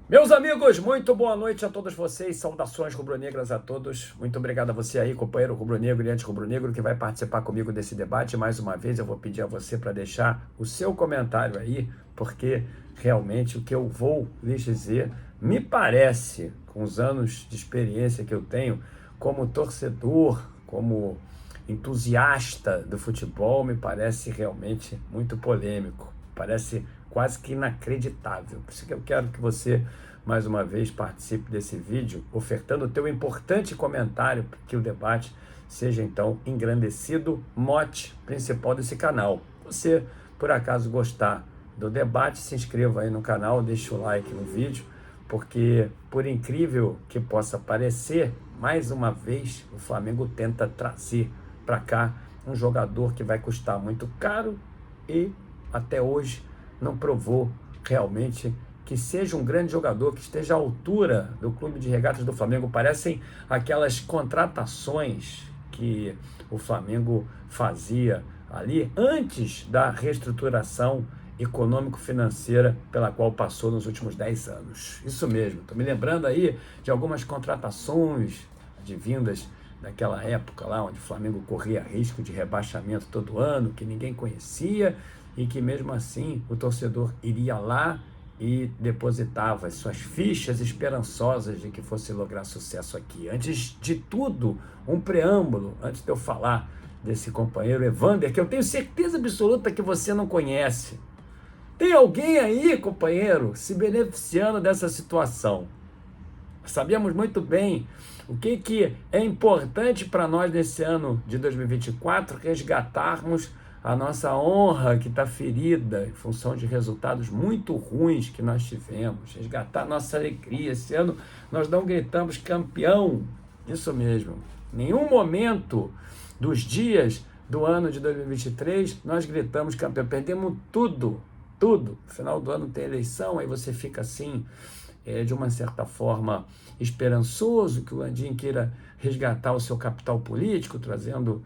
Meus amigos, muito boa noite a todos vocês, saudações rubro-negras a todos. Muito obrigado a você aí, companheiro rubro-negro e anti-rubro-negro, que vai participar comigo desse debate. Mais uma vez eu vou pedir a você para deixar o seu comentário aí, porque realmente o que eu vou lhes dizer me parece, com os anos de experiência que eu tenho como torcedor, como entusiasta do futebol, me parece realmente muito polêmico. Parece quase que inacreditável. Por isso que eu quero que você, mais uma vez, participe desse vídeo, ofertando o teu importante comentário para que o debate seja, então, engrandecido, mote principal desse canal. Você, por acaso, gostar do debate, se inscreva aí no canal, deixa o like no vídeo, porque, por incrível que possa parecer, mais uma vez, o Flamengo tenta trazer para cá um jogador que vai custar muito caro e, até hoje, não provou realmente que seja um grande jogador, que esteja à altura do Clube de Regatas do Flamengo. Parecem aquelas contratações que o Flamengo fazia ali antes da reestruturação econômico-financeira pela qual passou nos últimos 10 anos. Isso mesmo, estou me lembrando aí de algumas contratações advindas daquela época lá, onde o Flamengo corria risco de rebaixamento todo ano, que ninguém conhecia, e que mesmo assim o torcedor iria lá e depositava as suas fichas esperançosas de que fosse lograr sucesso aqui. Antes de tudo, um preâmbulo, antes de eu falar desse companheiro Evander, que eu tenho certeza absoluta que você não conhece. Tem alguém aí, companheiro, se beneficiando dessa situação? Sabemos muito bem o que é importante para nós nesse ano de 2024, resgatarmos a nossa honra que está ferida em função de resultados muito ruins que nós tivemos, resgatar nossa alegria. Esse ano nós não gritamos campeão, isso mesmo. Em nenhum momento dos dias do ano de 2023 nós gritamos campeão, perdemos tudo, tudo. No final do ano tem eleição, aí você fica assim, de uma certa forma, esperançoso que o Landim queira resgatar o seu capital político, trazendo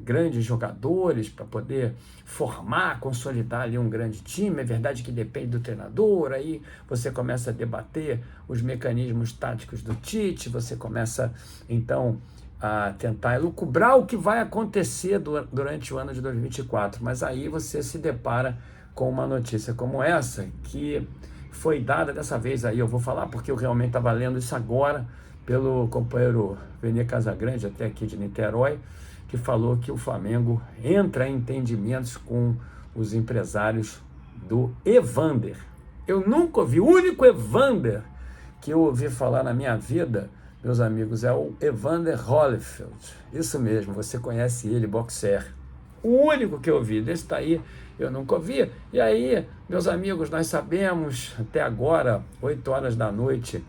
grandes jogadores para poder formar, consolidar ali um grande time. É verdade que depende do treinador, aí você começa a debater os mecanismos táticos do Tite, você começa, então, a tentar elucubrar o que vai acontecer durante o ano de 2024, mas aí você se depara com uma notícia como essa, que foi dada dessa vez aí, eu vou falar porque eu realmente estava lendo isso agora, pelo companheiro Vene Casagrande, até aqui de Niterói, que falou que o Flamengo entra em entendimentos com os empresários do Evander. Eu nunca ouvi, o único Evander que eu ouvi falar na minha vida, meus amigos, é o Evander Holyfield. Isso mesmo, você conhece ele, boxer. O único que eu vi, desse daí eu nunca ouvi. E aí, meus amigos, nós sabemos, até agora, 8 horas da noite,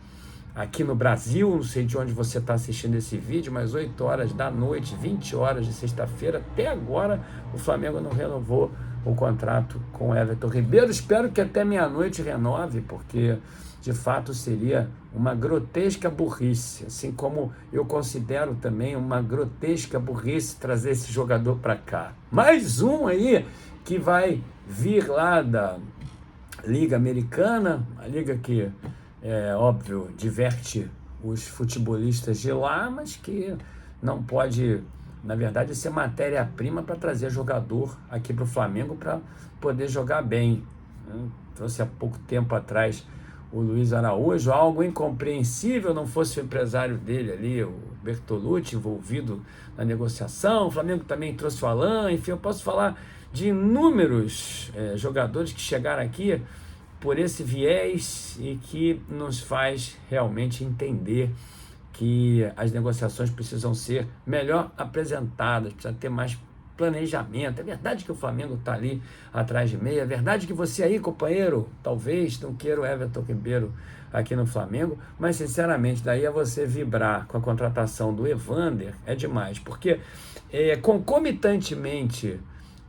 aqui no Brasil, não sei de onde você está assistindo esse vídeo, mas 8 horas da noite, 20 horas de sexta-feira, até agora o Flamengo não renovou o contrato com o Everton Ribeiro. Espero que até meia-noite renove, porque de fato seria uma grotesca burrice, assim como eu considero também uma grotesca burrice trazer esse jogador para cá. Mais um aí que vai vir lá da Liga Americana, a liga que, óbvio, diverte os futebolistas de lá, mas que não pode, na verdade, ser matéria-prima para trazer jogador aqui para o Flamengo para poder jogar bem. Trouxe há pouco tempo atrás o Luiz Araújo, algo incompreensível, não fosse o empresário dele ali, o Bertolucci, envolvido na negociação. O Flamengo também trouxe o Alain, enfim, eu posso falar de inúmeros jogadores que chegaram aqui por esse viés e que nos faz realmente entender que as negociações precisam ser melhor apresentadas, precisa ter mais planejamento. É verdade que o Flamengo está ali atrás de meia, é verdade que você aí, companheiro, talvez não queira o Everton Ribeiro aqui no Flamengo, mas sinceramente, daí a você vibrar com a contratação do Evander é demais, porque concomitantemente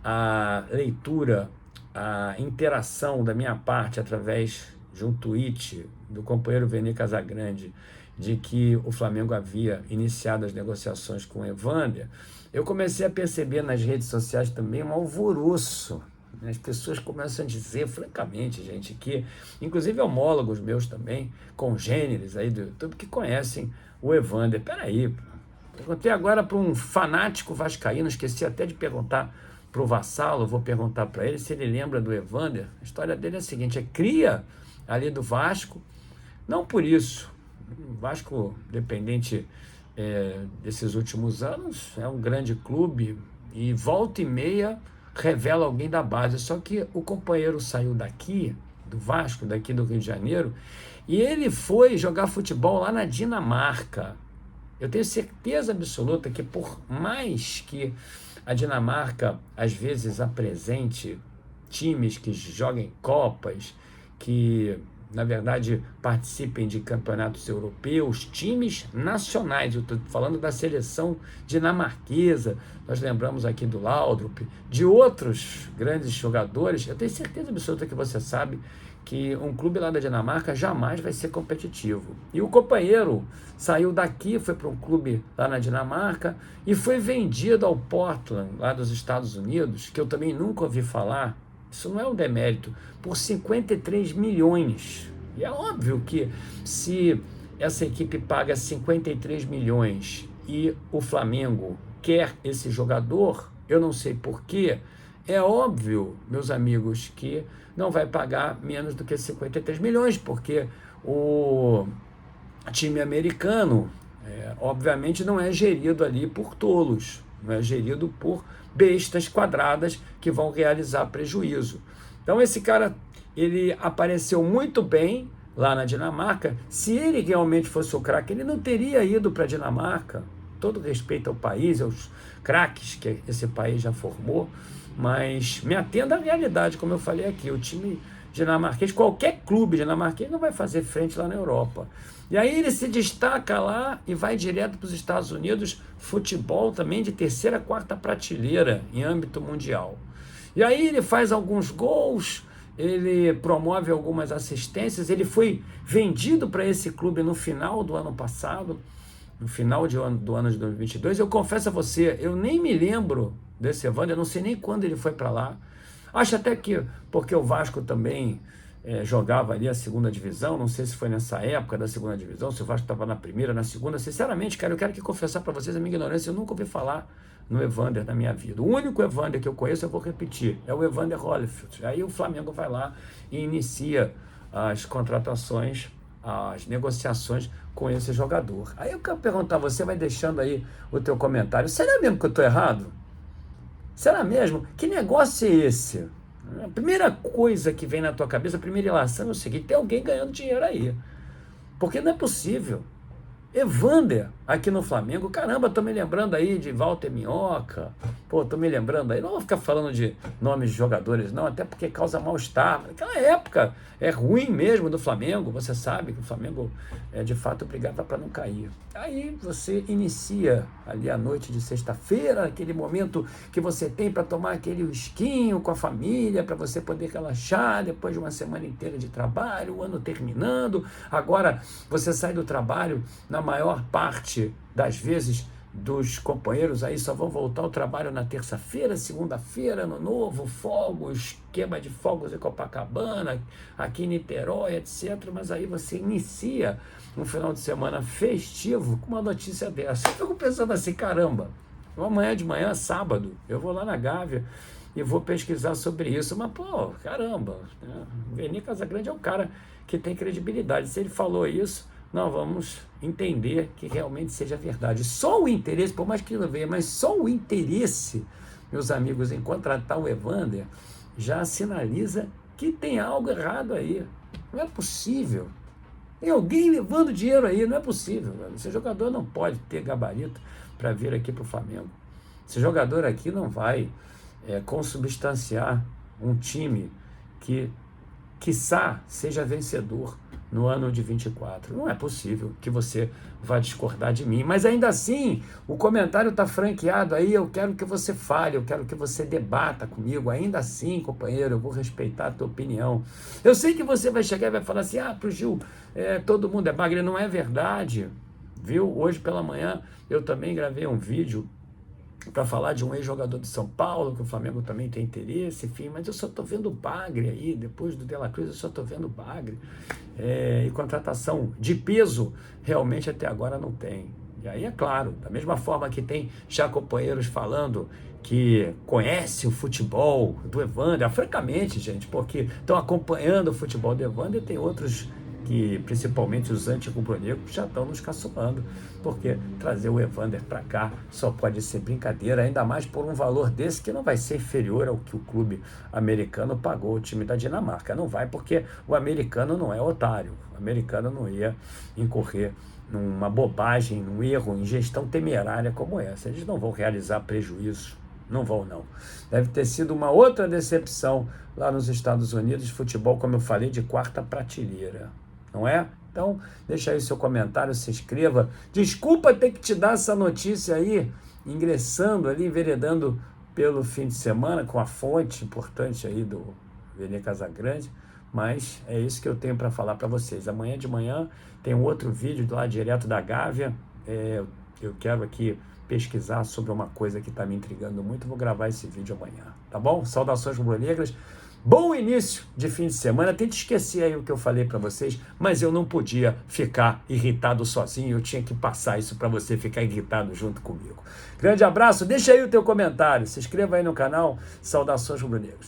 a leitura, a interação da minha parte através de um tweet do companheiro Vene Casagrande de que o Flamengo havia iniciado as negociações com o Evander, eu comecei a perceber nas redes sociais também um alvoroço As pessoas começam a dizer, francamente, gente, que, inclusive homólogos meus também, congêneres aí do YouTube, que conhecem o Evander. Peraí, pô. Perguntei agora para um fanático vascaíno, esqueci até de perguntar para o Vassalo, vou perguntar para ele se ele lembra do Evander. A história dele é a seguinte, é cria ali do Vasco, não por isso, o Vasco, dependente desses últimos anos, é um grande clube e volta e meia revela alguém da base, só que o companheiro saiu daqui, do Vasco, daqui do Rio de Janeiro, e ele foi jogar futebol lá na Dinamarca. Eu tenho certeza absoluta que por mais que a Dinamarca às vezes apresente times que joguem Copas, que na verdade participem de campeonatos europeus, times nacionais, eu estou falando da seleção dinamarquesa, nós lembramos aqui do Laudrup, de outros grandes jogadores, eu tenho certeza absoluta que você sabe que um clube lá da Dinamarca jamais vai ser competitivo. E o companheiro saiu daqui, foi para um clube lá na Dinamarca e foi vendido ao Portland, lá dos Estados Unidos, que eu também nunca ouvi falar, isso não é um demérito, por 53 milhões. E é óbvio que se essa equipe paga 53 milhões e o Flamengo quer esse jogador, eu não sei porquê, é óbvio, meus amigos, que não vai pagar menos do que 53 milhões, porque o time americano, obviamente, não é gerido ali por tolos, não é gerido por bestas quadradas que vão realizar prejuízo. Então esse cara, ele apareceu muito bem lá na Dinamarca. Se ele realmente fosse o craque, ele não teria ido para a Dinamarca. Todo respeito ao país, aos craques que esse país já formou, mas me atenda à realidade, como eu falei aqui, o time dinamarquês, qualquer clube dinamarquês não vai fazer frente lá na Europa. E aí ele se destaca lá e vai direto para os Estados Unidos, futebol também de terceira, quarta prateleira em âmbito mundial. E aí ele faz alguns gols, ele promove algumas assistências, ele foi vendido para esse clube no final do ano passado, no final do ano de 2022. Eu confesso a você, eu nem me lembro desse Evander, eu não sei nem quando ele foi para lá. Acho até que, porque o Vasco também jogava ali a segunda divisão, não sei se foi nessa época da segunda divisão, se o Vasco estava na primeira, na segunda. Sinceramente, cara, eu quero que confessar para vocês a minha ignorância, eu nunca ouvi falar no Evander na minha vida. O único Evander que eu conheço, eu vou repetir, é o Evander Holyfield. Aí o Flamengo vai lá e inicia as contratações, as negociações com esse jogador. Aí eu quero perguntar, você vai deixando aí o teu comentário, será mesmo que eu estou errado? Será mesmo? Que negócio é esse? A primeira coisa que vem na tua cabeça, a primeira ilação é o seguinte, tem alguém ganhando dinheiro aí. Porque não é possível. Evander, aqui no Flamengo, caramba, tô me lembrando aí de Walter Minhoca, tô me lembrando aí, não vou ficar falando de nomes de jogadores não, até porque causa mal-estar. Naquela época é ruim mesmo do Flamengo, você sabe que o Flamengo de fato brigava para não cair. Aí você inicia ali a noite de sexta-feira, aquele momento que você tem para tomar aquele whiskinho com a família, para você poder relaxar depois de uma semana inteira de trabalho, o ano terminando. Agora você sai do trabalho, na maior parte das vezes dos companheiros aí só vão voltar ao trabalho na terça-feira, segunda-feira, ano novo, fogos, queima de fogos em Copacabana, aqui em Niterói, etc. Mas aí você inicia um final de semana festivo com uma notícia dessa. Eu fico pensando assim, caramba, amanhã de manhã, sábado, eu vou lá na Gávea e vou pesquisar sobre isso. Mas, caramba, né? Veni Casagrande é um cara que tem credibilidade. Se ele falou isso, nós vamos entender que realmente seja verdade. Só o interesse, por mais que não venha, mas só o interesse, meus amigos, em contratar o Evander, já sinaliza que tem algo errado aí. Não é possível. Tem alguém levando dinheiro aí, não é possível. Esse jogador não pode ter gabarito para vir aqui para o Flamengo. Esse jogador aqui não vai consubstanciar um time que, quiçá, seja vencedor no ano de 24. Não é possível que você vá discordar de mim, mas ainda assim, o comentário está franqueado aí, eu quero que você fale, eu quero que você debata comigo, ainda assim, companheiro, eu vou respeitar a tua opinião. Eu sei que você vai chegar e vai falar assim, pro Gil, todo mundo é bagre, não é verdade, viu? Hoje pela manhã eu também gravei um vídeo para falar de um ex-jogador de São Paulo, que o Flamengo também tem interesse, enfim, mas eu só estou vendo Bagre aí, depois do De La Cruz eu só estou vendo Bagre. E contratação de peso, realmente até agora não tem. E aí é claro, da mesma forma que tem já companheiros falando que conhece o futebol do Evander, francamente, gente, porque estão acompanhando o futebol do Evander, tem outros que, principalmente os anti-rubro-negros, já estão nos caçoando, porque trazer o Evander para cá só pode ser brincadeira, ainda mais por um valor desse que não vai ser inferior ao que o clube americano pagou o time da Dinamarca. Não vai, porque o americano não é otário, o americano não ia incorrer numa bobagem, num erro, em gestão temerária como essa. Eles não vão realizar prejuízo. Não vão, não. Deve ter sido uma outra decepção lá nos Estados Unidos, futebol, como eu falei, de quarta prateleira. Não é? Então, deixa aí seu comentário, se inscreva. Desculpa ter que te dar essa notícia aí, ingressando ali, enveredando pelo fim de semana, com a fonte importante aí do Vene Casagrande, mas é isso que eu tenho para falar para vocês. Amanhã de manhã tem um outro vídeo lá direto da Gávea. Eu quero aqui pesquisar sobre uma coisa que está me intrigando muito. Vou gravar esse vídeo amanhã, tá bom? Saudações rubro-negras. Bom início de fim de semana. Tente esquecer aí o que eu falei para vocês, mas eu não podia ficar irritado sozinho. Eu tinha que passar isso para você ficar irritado junto comigo. Grande abraço. Deixa aí o teu comentário. Se inscreva aí no canal. Saudações rubro-negras.